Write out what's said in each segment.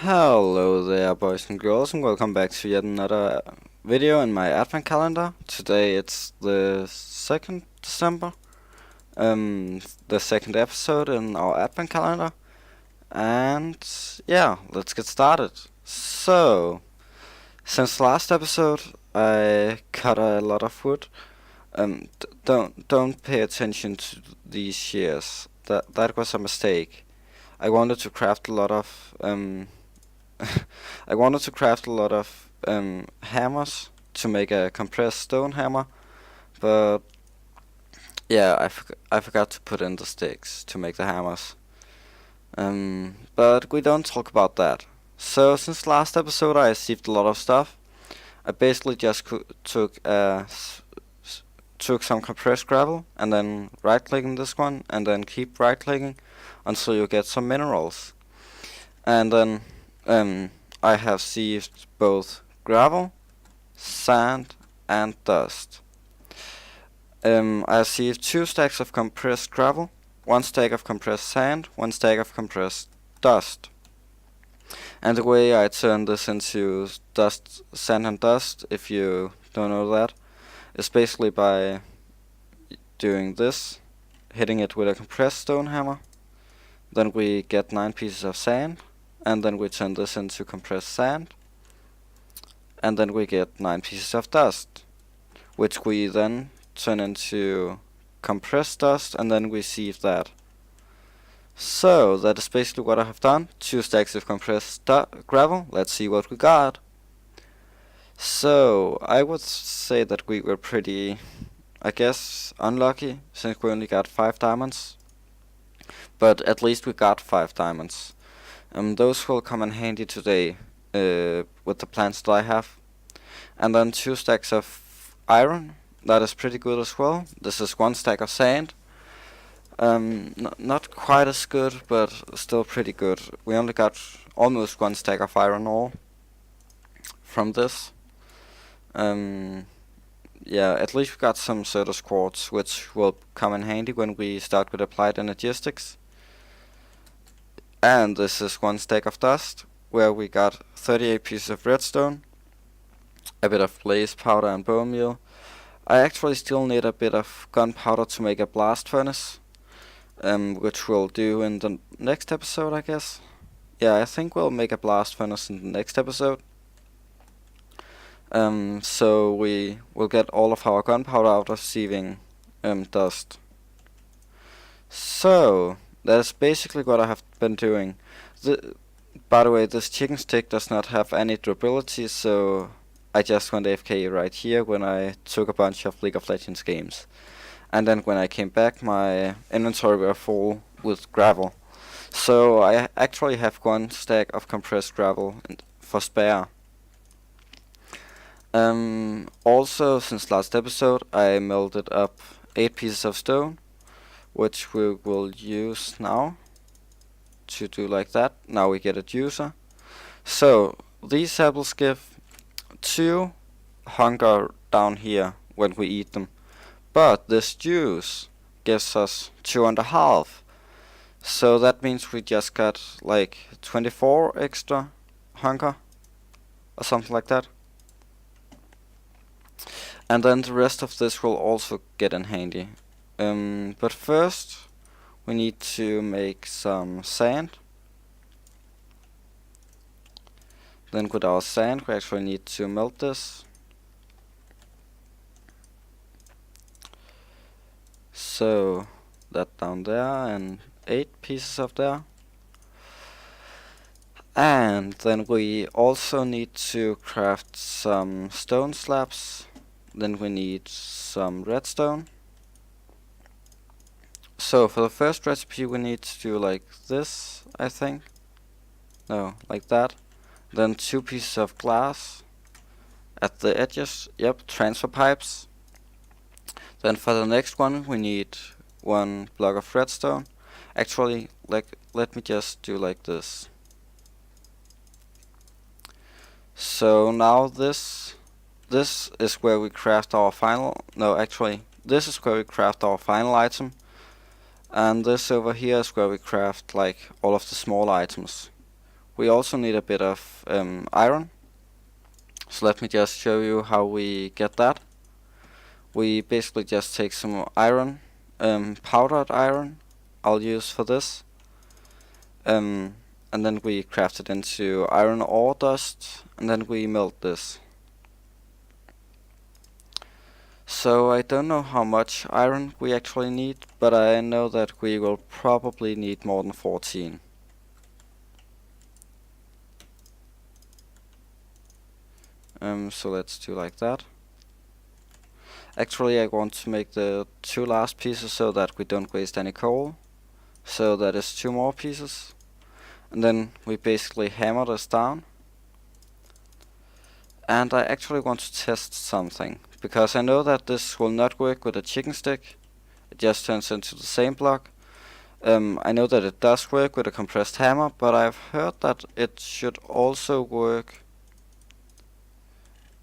Hello there, boys and girls, and welcome back to yet another video in my advent calendar. Today it's the 2nd December, the second episode in our advent calendar, and yeah, let's get started. So, since last episode, I cut a lot of wood. Don't pay attention to these shears. That was a mistake. I wanted to craft a lot of I wanted to craft a lot of hammers to make a compressed stone hammer, but yeah, I forgot to put in the sticks to make the hammers. But we don't talk about that. So since last episode I received a lot of stuff. I basically just took some compressed gravel and then right-clicking this one and then keep right-clicking until you get some minerals. And then I have received both gravel, sand, and dust. I received 2 stacks of compressed gravel, 1 stack of compressed sand, 1 stack of compressed dust. And the way I turn this into sand and dust, if you don't know that, is basically by doing this, hitting it with a compressed stone hammer. Then we get 9 pieces of sand. And then we turn this into compressed sand, and then we get 9 pieces of dust, which we then turn into compressed dust, and then we sieve that. So that is basically what I have done. 2 stacks of compressed gravel. Let's see what we got. So I would say that we were pretty, I guess, unlucky, since we only got 5 diamonds. But at least we got 5 diamonds. Those will come in handy today with the plants that I have. And then 2 stacks of iron. That is pretty good as well. This is 1 stack of sand. Not quite as good, but still pretty good. We only got almost 1 stack of iron ore from this. Yeah, at least we got some Certus quartz, which will come in handy when we start with applied energistics. And this is 1 stack of dust, where we got 38 pieces of redstone, a bit of blaze powder and bone meal. I actually still need a bit of gunpowder to make a blast furnace, which we'll do in the next episode, I guess. Yeah, I think we'll make a blast furnace in the next episode. So we will get all of our gunpowder out of sieving dust. So that is basically what I have been doing. By the way, this chicken stick does not have any durability, so I just went AFK right here when I took a bunch of League of Legends games. And then when I came back, my inventory were full with gravel. So I actually have 1 stack of compressed gravel for spare. Also, since last episode, I melted up 8 pieces of stone, which we will use now to do like that. Now we get a juicer. So these apples give 2 hunger down here when we eat them, but this juice gives us 2.5. So that means we just got like 24 extra hunger or something like that. And then the rest of this will also get in handy. But first we need to make some sand. Then with our sand we actually need to melt this. So that down there and 8 pieces of there. And then we also need to craft some stone slabs. Then we need some redstone. So for the first recipe we need to do like this, I think. No, like that. Then 2 pieces of glass at the edges. Yep, transfer pipes. Then for the next one we need 1 block of redstone. Actually, let me just do like this. So now this is where we craft our final. No, actually, this is where we craft our final item. And this over here is where we craft like all of the small items, we also need a bit of iron. So let me just show you how we get that. We basically just take some iron, powdered iron, I'll use for this, and then we craft it into iron ore dust, and then we melt this. So I don't know how much iron we actually need, but I know that we will probably need more than 14. So let's do like that. Actually, I want to make the 2 last pieces so that we don't waste any coal. So that is 2 more pieces. And then we basically hammer this down. And I actually want to test something, because I know that this will not work with a chicken stick. It just turns into the same block. I know that it does work with a compressed hammer, but I've heard that it should also work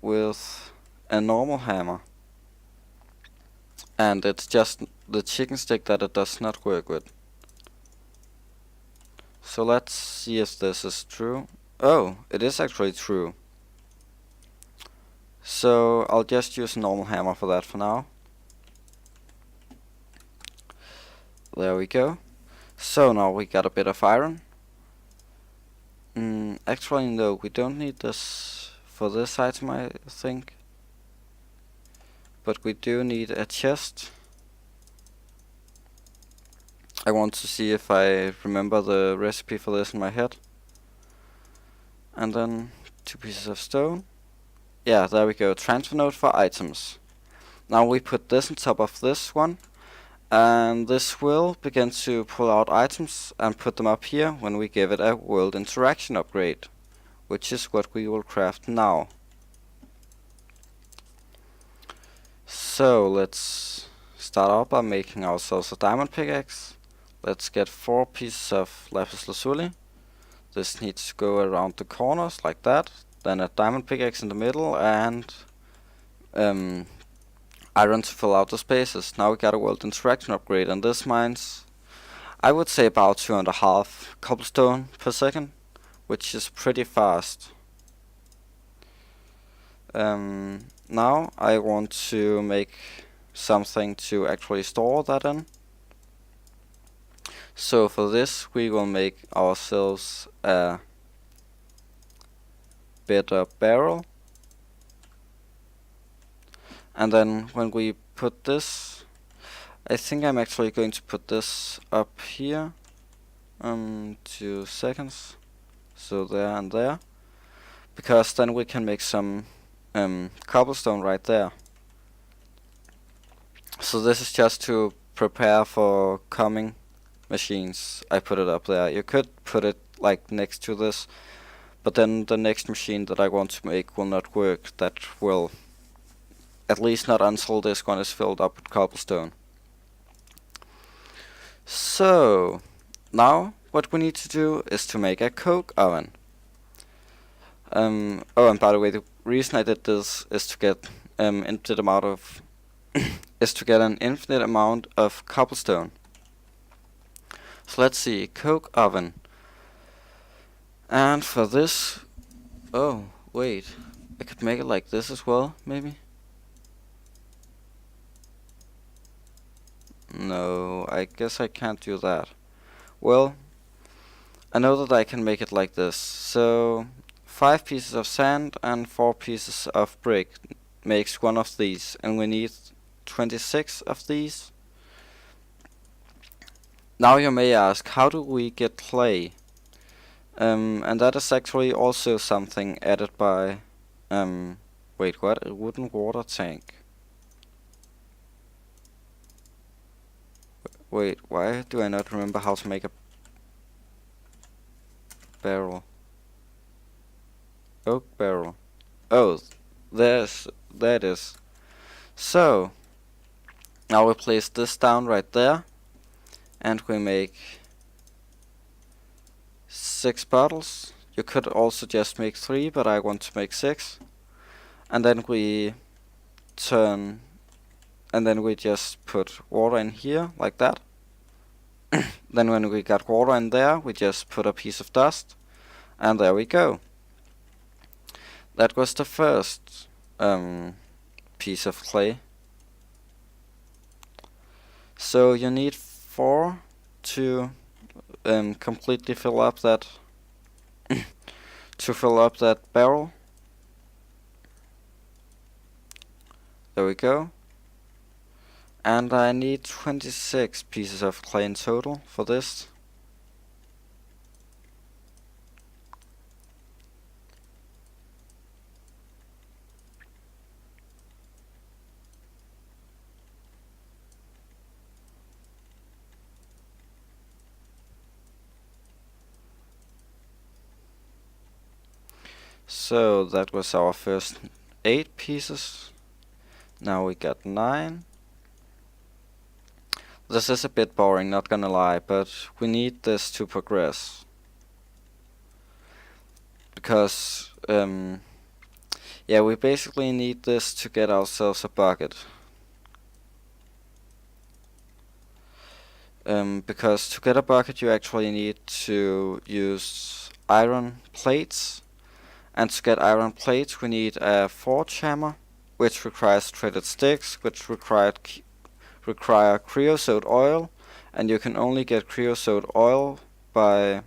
with a normal hammer. And it's just the chicken stick that it does not work with. So let's see if this is true. Oh, it is actually true. So I'll just use a normal hammer for that for now. There we go. So now we got a bit of iron. Actually no, we don't need this for this item, I think. But we do need a chest. I want to see if I remember the recipe for this in my head. And then 2 pieces of stone. Yeah, there we go. Transfer node for items. Now we put this on top of this one. And this will begin to pull out items and put them up here when we give it a world interaction upgrade. Which is what we will craft now. So let's start out by making ourselves a diamond pickaxe. Let's get 4 pieces of lapis lazuli. This needs to go around the corners like that. Then a diamond pickaxe in the middle and iron to fill out the spaces. Now we got a world interaction upgrade, and this mines, I would say, about 2.5 cobblestone per second, which is pretty fast. Now I want to make something to actually store that in. So for this we will make ourselves a better barrel. And then when we put this, I think I'm actually going to put this up here. 2 seconds. So there and there. Because then we can make some cobblestone right there. So this is just to prepare for coming machines. I put it up there. You could put it like next to this, but then the next machine that I want to make will not work. That will, at least not until this one is filled up with cobblestone. So now what we need to do is to make a coke oven. Oh, and by the way, the reason I did this is to get infinite amount of is to get an infinite amount of cobblestone. So let's see, coke oven. And for this, oh wait, I could make it like this as well, maybe. No, I guess I can't do that. Well, I know that I can make it like this. So 5 pieces of sand and 4 pieces of brick makes one of these, and we need 26 of these. Now you may ask, how do we get clay? And that is actually also something added by wait, what? A wooden water tank. Wait, why do I not remember how to make a barrel? Oak barrel. Oh, there it is. So now we place this down right there, and we make 6 bottles. You could also just make 3, but I want to make 6. And then we turn, and then we just put water in here like that. Then when we got water in there, we just put a piece of dust, And there we go. That was the first piece of clay. So you need 4 to completely fill up that barrel. There we go. And I need 26 pieces of clay in total for this. So that was our first 8 pieces. Now we got 9. This is a bit boring, not gonna lie, but we need this to progress. Because, yeah, we basically need this to get ourselves a bucket. Because to get a bucket you actually need to use iron plates. And to get iron plates we need a forge hammer, which requires threaded sticks, which require creosote oil, and you can only get creosote oil by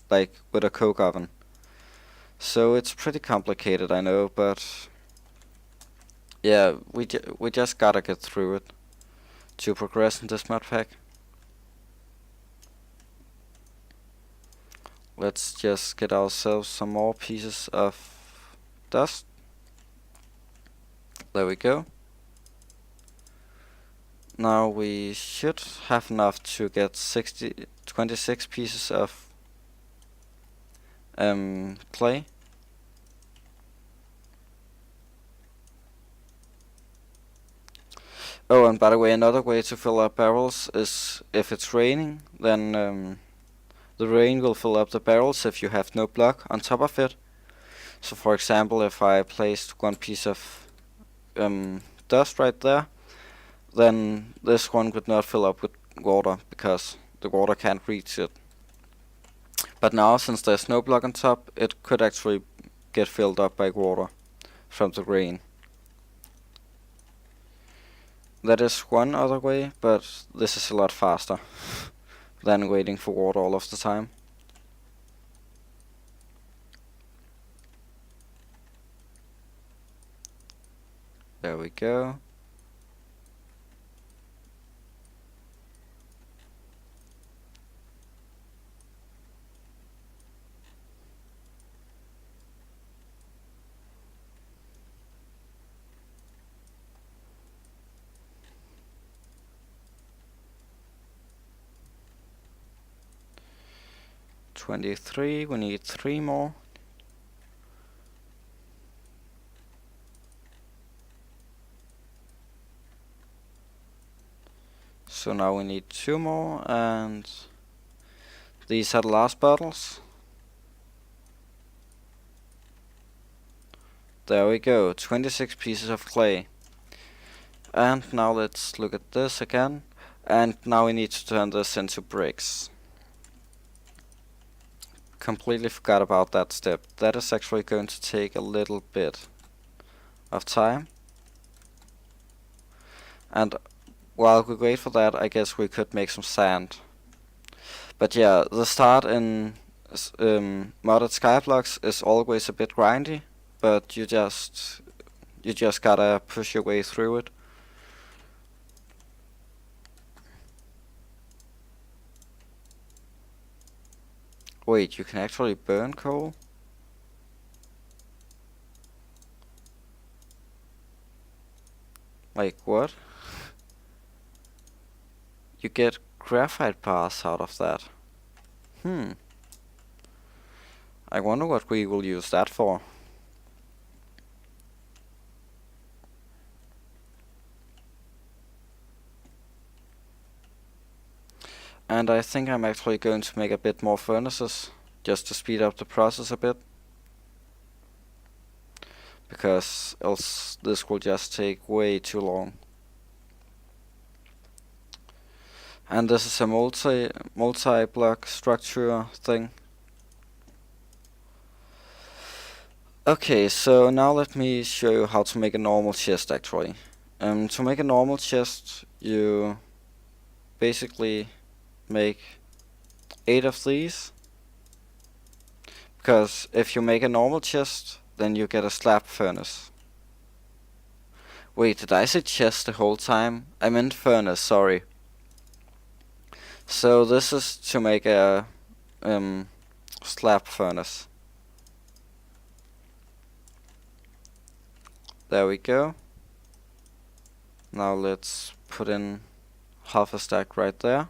like with a coke oven. So it's pretty complicated, I know, but yeah, we just gotta get through it to progress in this mod pack. Let's just get ourselves some more pieces of dust. There we go. Now we should have enough to get 26 pieces of clay. Oh, and by the way, another way to fill up barrels is if it's raining, then the rain will fill up the barrels if you have no block on top of it. So for example, if I placed 1 piece of dust right there, then this one would not fill up with water because the water can't reach it. But now, since there's no block on top, it could actually get filled up by water from the rain. That is one other way, but this is a lot faster than waiting for water all of the time. There we go. $23, we need 3 more. So now we need 2 more, and these are the last bottles. There we go, 26 pieces of clay. And now let's look at this again. And now we need to turn this into bricks. Completely forgot about that step. That is actually going to take a little bit of time. And while we wait for that, I guess we could make some sand. But yeah, the start in modded skyblocks is always a bit grindy, but you just gotta push your way through it. Wait, you can actually burn coal? Like what? You get graphite bars out of that. I wonder what we will use that for. And I think I'm actually going to make a bit more furnaces, just to speed up the process a bit. Because else this will just take way too long. And this is a multi-block structure thing. Okay, so now let me show you how to make a normal chest actually. To make a normal chest, you basically make 8 of these, because if you make a normal chest, then you get a slab furnace. Wait, did I say chest the whole time? I meant furnace, sorry. So this is to make a slab furnace. There we go. Now let's put in half a stack right there.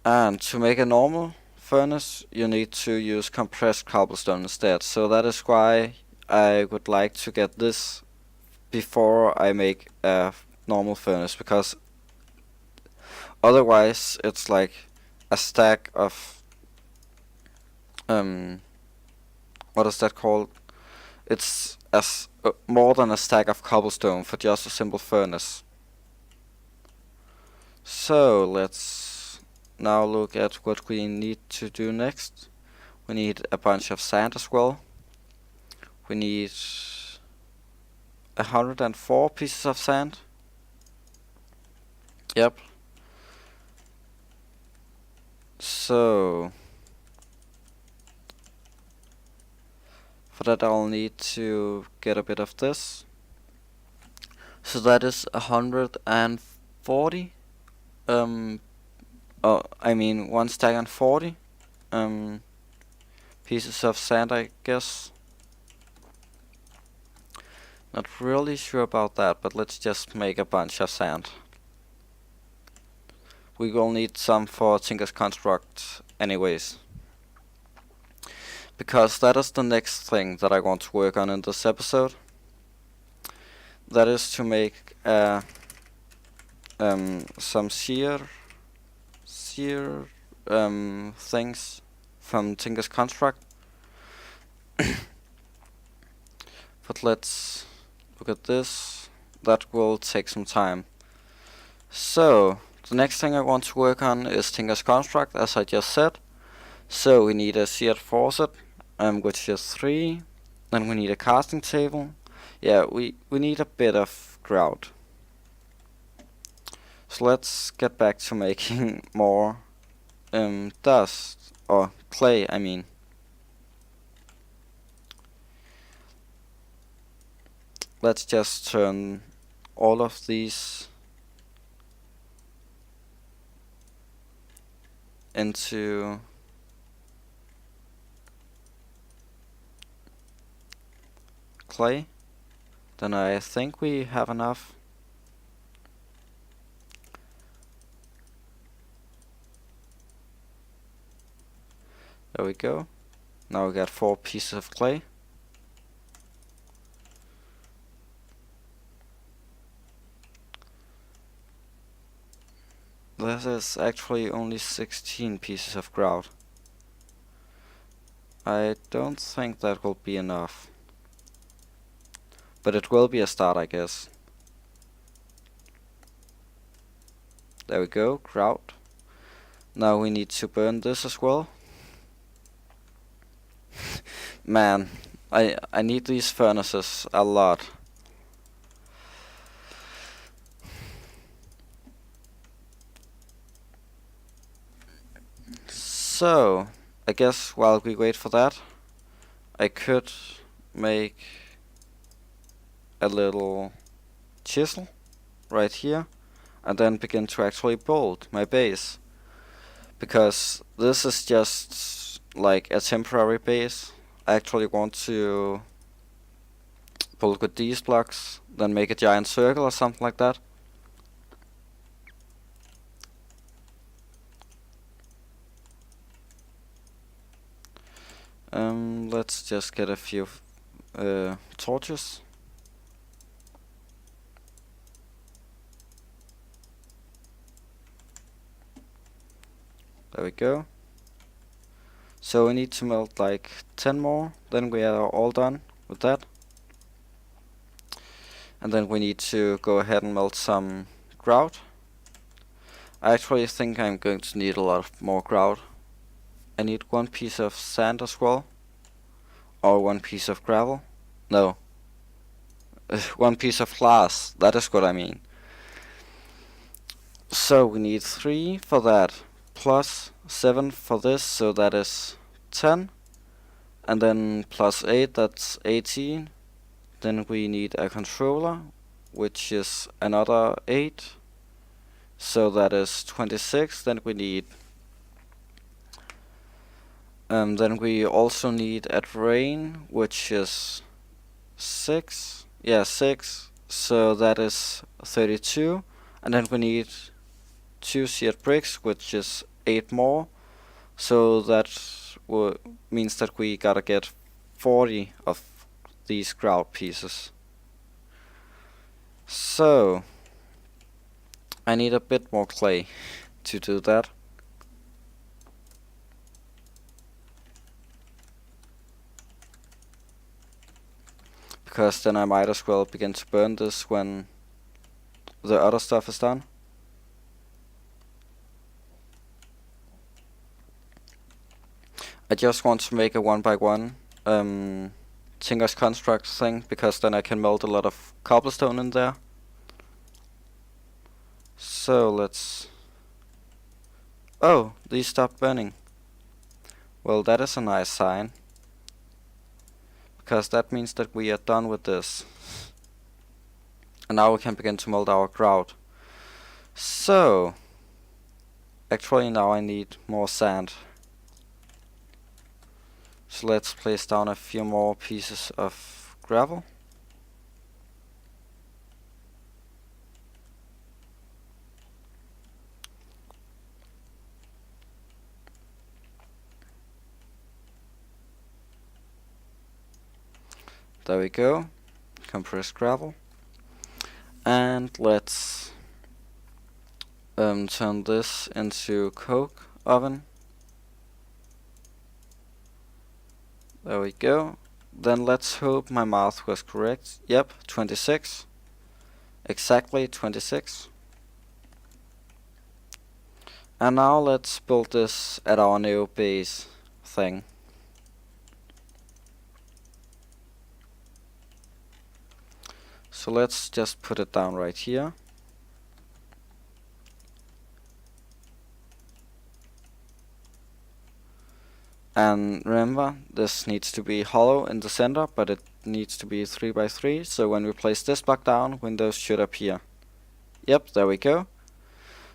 And to make a normal furnace, you need to use compressed cobblestone instead. So that is why I would like to get this before I make a normal furnace, because otherwise it's like a stack of what is that called? It's as more than a stack of cobblestone for just a simple furnace. So let's now look at what we need to do next. We need a bunch of sand as well. We need 104 pieces of sand. Yep. So for that I'll need to get a bit of this. So that is 140. I mean 1 stack and 40 pieces of sand, I guess. Not really sure about that, but let's just make a bunch of sand. We will need some for Tinker's Construct anyways, because that is the next thing that I want to work on in this episode. That is to make some shear things from Tinker's Construct. But let's look at this. That will take some time. So the next thing I want to work on is Tinker's Construct, as I just said. So we need a sheared faucet, which is 3. Then we need a casting table. Yeah, we need a bit of grout. So let's get back to making more dust, or clay, I mean. Let's just turn all of these into clay. Then I think we have enough. There we go. Now we got 4 pieces of clay. This is actually only 16 pieces of grout. I don't think that will be enough. But it will be a start, I guess. There we go, grout. Now we need to burn this as well. Man, I need these furnaces a lot. So, I guess while we wait for that, I could make a little chisel right here and then begin to actually build my base, because this is just like a temporary base. I actually want to build with these blocks, then make a giant circle or something like that. Let's just get a few torches. There we go. So we need to melt like 10 more, then we are all done with that. And then we need to go ahead and melt some grout. I actually think I'm going to need a lot more grout. I need 1 piece of sand as well. or 1 piece of gravel. No, 1 piece of glass, that is what I mean. So we need 3 for that, plus 7 for this, so that is 10. And then plus 8, that's 18. Then we need a controller, which is another 8. So that is 26. Then we need then we also need a drain, which is 6. Yeah, 6. So that is 32. And then we need 2 seared bricks, which is 8 more. So that means that we gotta get 40 of these grout pieces. So I need a bit more clay to do that. Because then I might as well begin to burn this when the other stuff is done. I just want to make a 1x1 Tinker's Construct thing, because then I can melt a lot of cobblestone in there. So let's... Oh, these stopped burning. Well, that is a nice sign, because that means that we are done with this. And now we can begin to melt our grout. So, actually now I need more sand. So let's place down a few more pieces of gravel. There we go. Compressed gravel. And let's turn this into coke oven. There we go. Then let's hope my math was correct. Yep, 26. Exactly 26. And now let's build this at our new base thing. So let's just put it down right here. And remember, this needs to be hollow in the center, but it needs to be 3x3, so when we place this block down, windows should appear. Yep, there we go.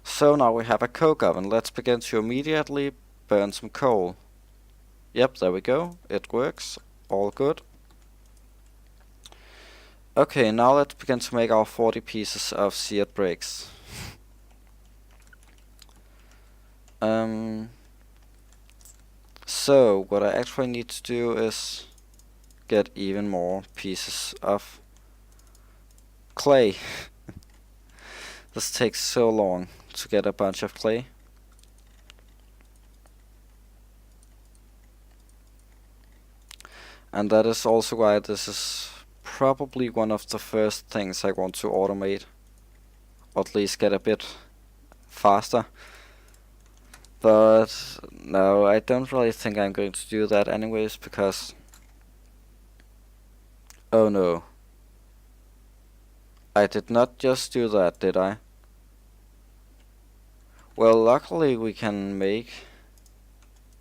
So now we have a coke oven. Let's begin to immediately burn some coal. Yep, there we go. It works. All good. Okay, now let's begin to make our 40 pieces of seared bricks. So what I actually need to do is get even more pieces of clay. This takes so long to get a bunch of clay. And that is also why this is probably one of the first things I want to automate. Or at least get a bit faster. But no, I don't really think I'm going to do that anyways, because... Oh no. I did not just do that, did I? Well, luckily we can make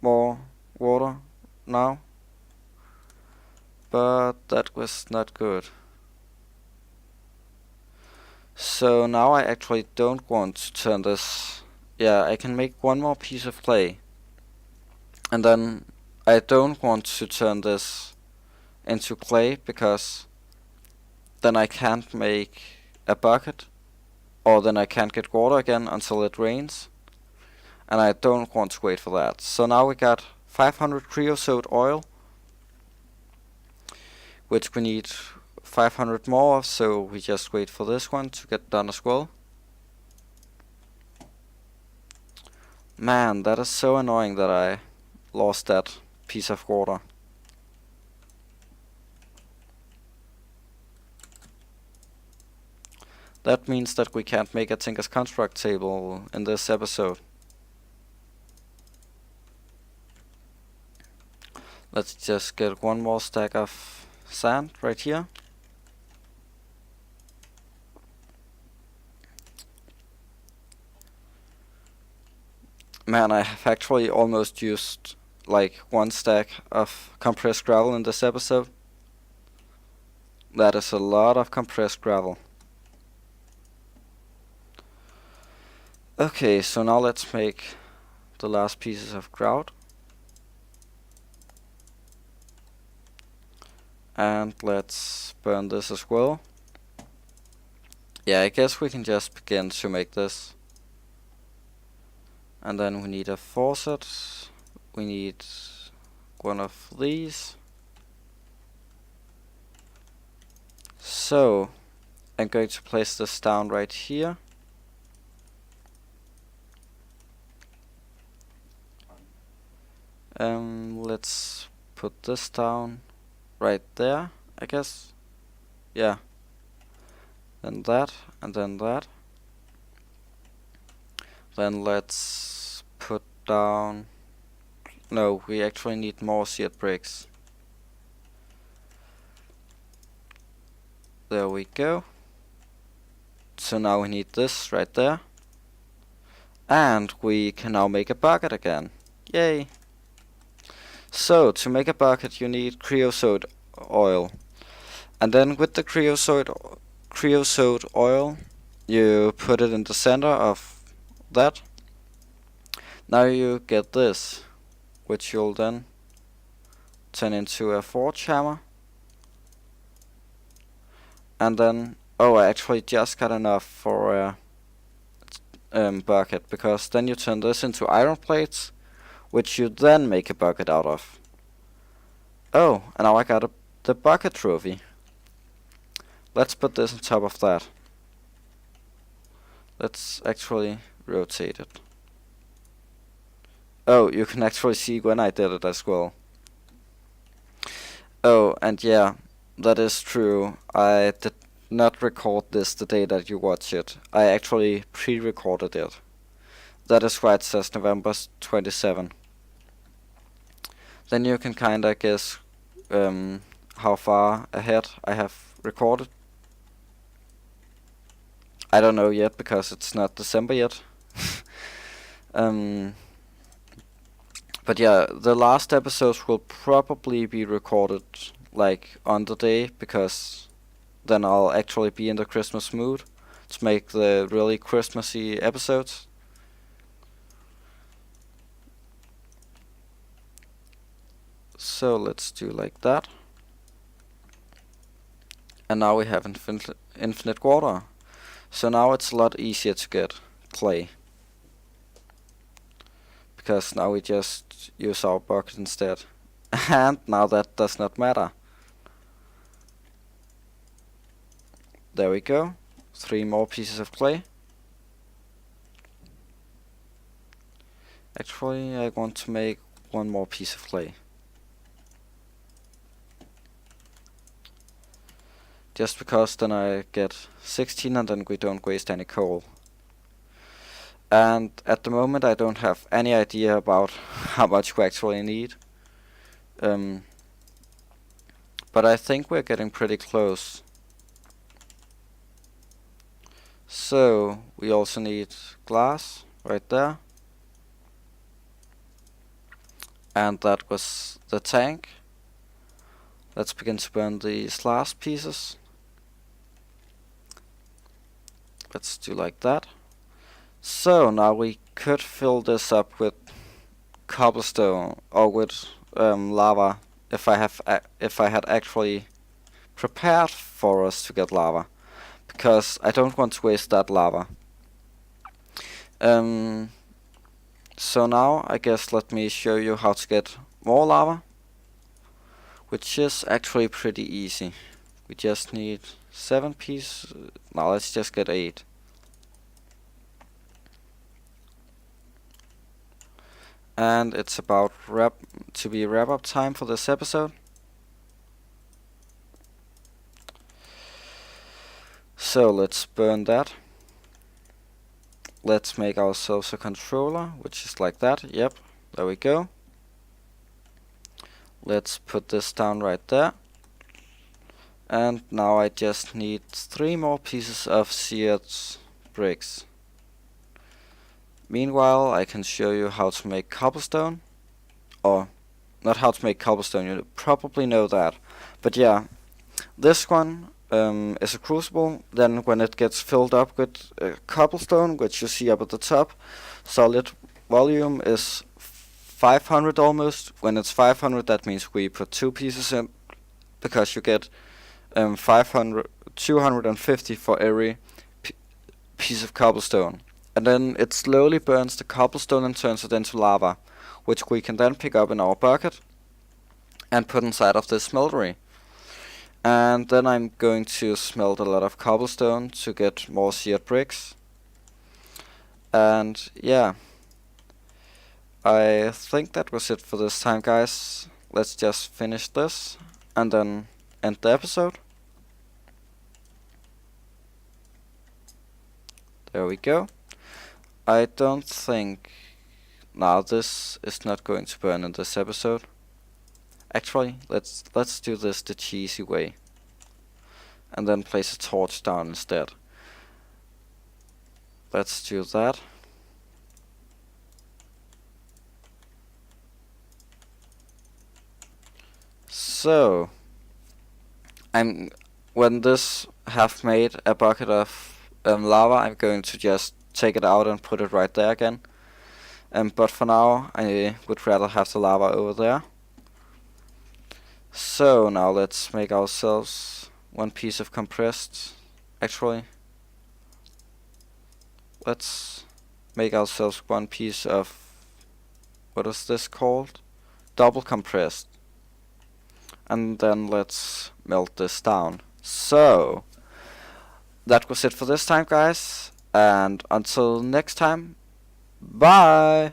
more water now. But that was not good. So now I actually don't want to turn this... Yeah, I can make one more piece of clay. And then I don't want to turn this into clay, because then I can't make a bucket, or then I can't get water again until it rains. And I don't want to wait for that. So now we got 500 creosote oil, which we need 500 more of, so we just wait for this one to get done as well. Man, that is so annoying that I lost that piece of water. That means that we can't make a Tinker's Construct table in this episode. Let's just get one more stack of sand right here. Man, I have actually almost used like one stack of compressed gravel in this episode. That is a lot of compressed gravel. Okay, so now let's make the last pieces of grout. And let's burn this as well. Yeah, I guess we can just begin to make this. And then we need a faucet. We need one of these. So, I'm going to place this down right here. Let's put this down right there, I guess. Yeah. Then that, and then that. Then let's put down... No, we actually need more seared bricks. There we go. So now we need this right there. And we can now make a bucket again. Yay! So, to make a bucket you need creosote oil. And then with the creosote oil, you put it in the center of that. Now you get this, which you'll then turn into a forge hammer. And then, oh, I actually just got enough for a bucket, because then you turn this into iron plates, which you then make a bucket out of. Oh, and now I got the bucket trophy. Let's put this on top of that. Let's actually rotate it. Oh, you can actually see when I did it as well. Oh, and yeah, that is true. I did not record this the day that you watch it. I actually pre-recorded it. That is why it says November 27. Then you can kinda guess how far ahead I have recorded. I don't know yet, because it's not December yet. But yeah, the last episodes will probably be recorded like on the day, because then I'll actually be in the Christmas mood to make the really Christmassy episodes. So let's do like that. And now we have infinite water. So now it's a lot easier to get clay, because now we just use our bucket instead. And now that does not matter. There we go. 3 more pieces of clay. Actually, I want to make 1 more piece of clay. Just because then I get 16 and then we don't waste any coal. And at the moment I don't have any idea about how much we actually need. But I think we're getting pretty close. So we also need glass right there. And that was the tank. Let's begin to burn these last pieces. Let's do like that. So now we could fill this up with cobblestone or with lava if I had actually prepared for us to get lava, because I don't want to waste that lava. So now I guess let me show you how to get more lava, which is actually pretty easy. We just need 7 pieces. Now let's just get 8. And it's about wrap up time for this episode. So let's burn that. Let's make ourselves a controller, which is like that. Yep, there we go. let's put this down right there. And now I just need 3 more pieces of seared bricks. Meanwhile, I can show you how to make cobblestone. Or, not how to make cobblestone, you probably know that. But yeah, this one is a crucible. Then when it gets filled up with cobblestone, which you see up at the top, solid volume is 500 almost. When it's 500, that means we put 2 pieces in, because you get 250 for every piece of cobblestone. And then it slowly burns the cobblestone and turns it into lava, which we can then pick up in our bucket and put inside of this smeltery. And then I'm going to smelt a lot of cobblestone to get more seared bricks. And yeah, I think that was it for this time, guys. Let's just finish this and then end the episode. There we go. I don't think... Now this is not going to burn in this episode. Actually, let's do this the cheesy way. And then place a torch down instead. Let's do that. So, when this have made a bucket of lava, I'm going to just take it out and put it right there again. But for now, I would rather have the lava over there. So now let's make ourselves 1 piece of compressed. Actually, let's make ourselves 1 piece of, what is this called? Double compressed. And then let's melt this down. So, that was it for this time, guys. And until next time, bye!